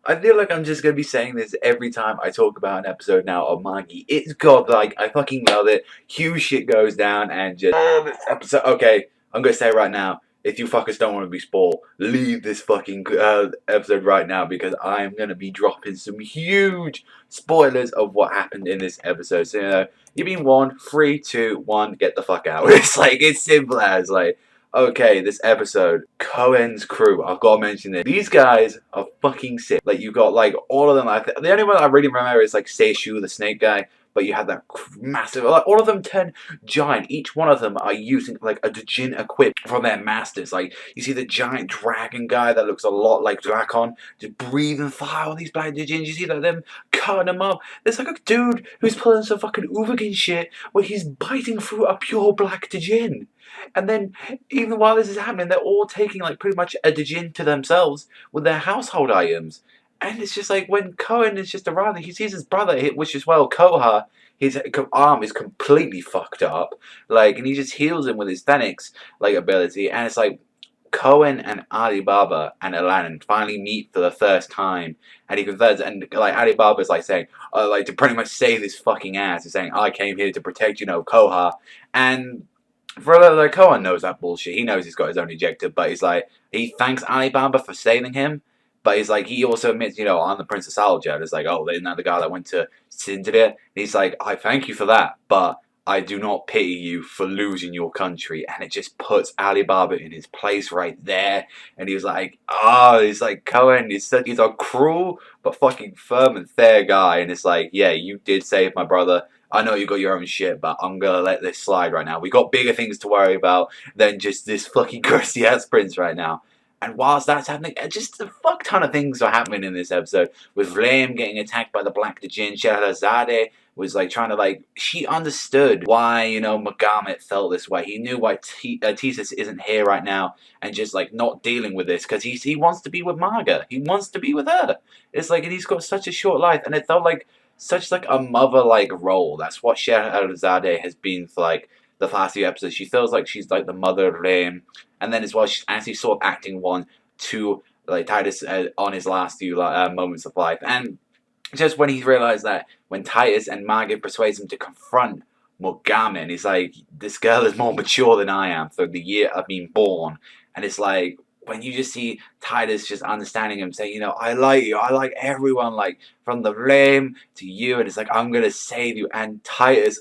I feel like I'm just gonna be saying this every time I talk about an episode now of Magi. It's God, like, I fucking love it. Huge shit goes down and just, this episode, okay, I'm gonna say it right now. If you fuckers don't want to be spoiled, leave this fucking episode right now because I'm gonna be dropping some huge spoilers of what happened in this episode. So, you've been warned, 3, 2, 1, get the fuck out. It's like, it's simple as, like, okay, this episode, Cohen's crew, I've got to mention it. These guys are fucking sick. Like, you got, like, all of them. The only one I really remember is, like, Seishu, the snake guy. But you have that massive, like, all of them turn giant. Each one of them are using, like, a Djinn equipped from their masters. Like, you see the giant dragon guy that looks a lot like Drakon, just breathing fire on these black Djinns. You see like, them cutting them up. There's, like, a dude who's pulling some fucking Ubergin shit where he's biting through a pure black Djinn. And then, even while this is happening, they're all taking, like, pretty much a Djinn to themselves with their household items. And it's just like, when Cohen is just around, he sees his brother, which is, well, Koha, his arm is completely fucked up. Like, and he just heals him with his Phoenix, like, ability. And it's like, Cohen and Alibaba and Aladdin finally meet for the first time. And he confesses, and, like, Alibaba's, like, saying, like, to pretty much save his fucking ass. He's saying, I came here to protect, Koha. And for like Kohan knows that bullshit. He knows he's got his own ejector, but he's like, he thanks Alibaba for saving him. But he's like, he also admits, I'm the Prince of Salja. It's like, oh, isn't that the guy that went to Sindria? He's like, I thank you for that, but I do not pity you for losing your country. And it just puts Alibaba in his place right there. And he was like, he's like, Cohen, he's a cruel but fucking firm and fair guy. And it's like, yeah, you did save my brother. I know you got your own shit, but I'm gonna let this slide right now. We got bigger things to worry about than just this fucking crusty ass prince right now. And whilst that's happening, just a fuck ton of things are happening in this episode. With Vlaim getting attacked by the Black Djinn, Scheherazade was like trying to she understood why, Magomed felt this way. He knew why Thesis isn't here right now and just like not dealing with this because he wants to be with Marga. He wants to be with her. It's like, and he's got such a short life, and it felt like such like a mother-like role. That's what Scheherazade has been for like the past few episodes. She feels like she's like the mother of Vlaim. And then as well, she's actually sort of acting one to like Titus on his last few moments of life. And just when he realized that when Titus and Margaret persuades him to confront Mogamin, he's like, this girl is more mature than I am for the year of being born. And it's like, when you just see Titus just understanding him, saying, I like you, I like everyone, like, from the flame to you, and it's like, I'm gonna save you. And Titus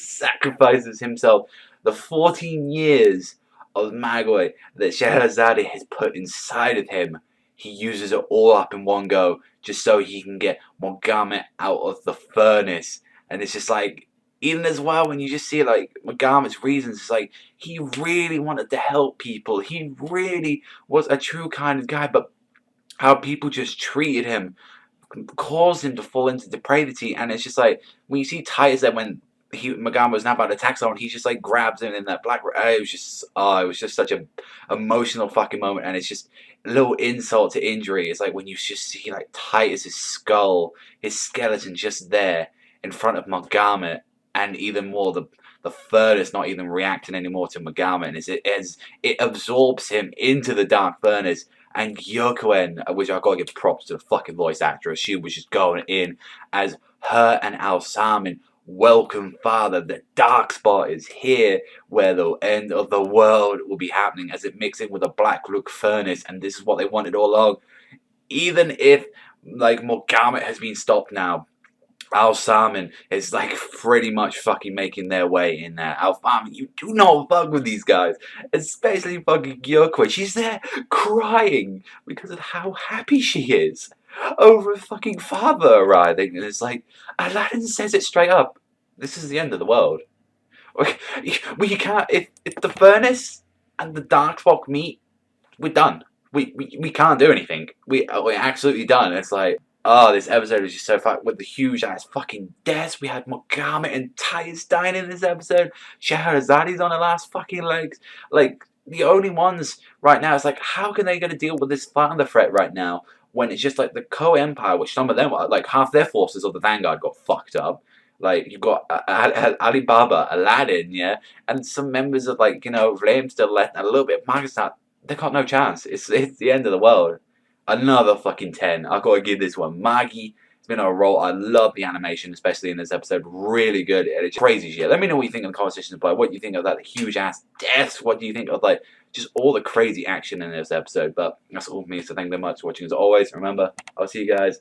sacrifices himself. The 14 years of Magi that Scheherazade has put inside of him, he uses it all up in one go, just so he can get Mogamet out of the furnace. And it's just like, even as well, when you just see like Mogamet's reasons, it's like, he really wanted to help people. He really was a true kind of guy, but how people just treated him caused him to fall into depravity. And it's just like, when you see Titus that when Magama was now about to attack someone, he just like grabs him in that black. It was just such a emotional fucking moment, and it's just a little insult to injury. It's like when you just see like Titus's skull, his skeleton just there in front of Magama, and even more the furnace not even reacting anymore to Magama, and it absorbs him into the dark furnace. And Yokuen, which I gotta give props to the fucking voice actress, she was just going in as her and Al Salmon. Welcome, Father. The dark spot is here, where the end of the world will be happening as it mixes in with a black rook furnace, and this is what they wanted all along. Even if, like, Mogamet has been stopped now, Al Salmon is like pretty much fucking making their way in there. Al Salmon, you do not fuck with these guys, especially fucking Gyokwe. She's there crying because of how happy she is over a fucking father arriving, and it's like Aladdin says it straight up. This is the end of the world. We can't. If the furnace and the dark spot meet, we're done. We can't do anything. We're absolutely done. It's like, oh, this episode is just so fucked with the huge ass fucking deaths. We had Mogamet and Titus dying in this episode. Shahrazade's on the last fucking legs. Like, the only ones right now, it's like, how can they gonna deal with this thunder threat right now when it's just like the Co-Empire, which some of them, like half their forces of the Vanguard got fucked up. Like, you've got Alibaba, Aladdin, yeah, and some members of, like, Flame still left, and a little bit of Magistat. They got no chance. It's the end of the world. Another fucking 10. I gotta give this one. Magi, it's been a roll. I love the animation, especially in this episode. Really good. And it's crazy shit. Let me know what you think in the comment section below. What you think of that huge ass deaths? What do you think of like just all the crazy action in this episode? But that's all from me. So thank you very much for watching as always. Remember, I'll see you guys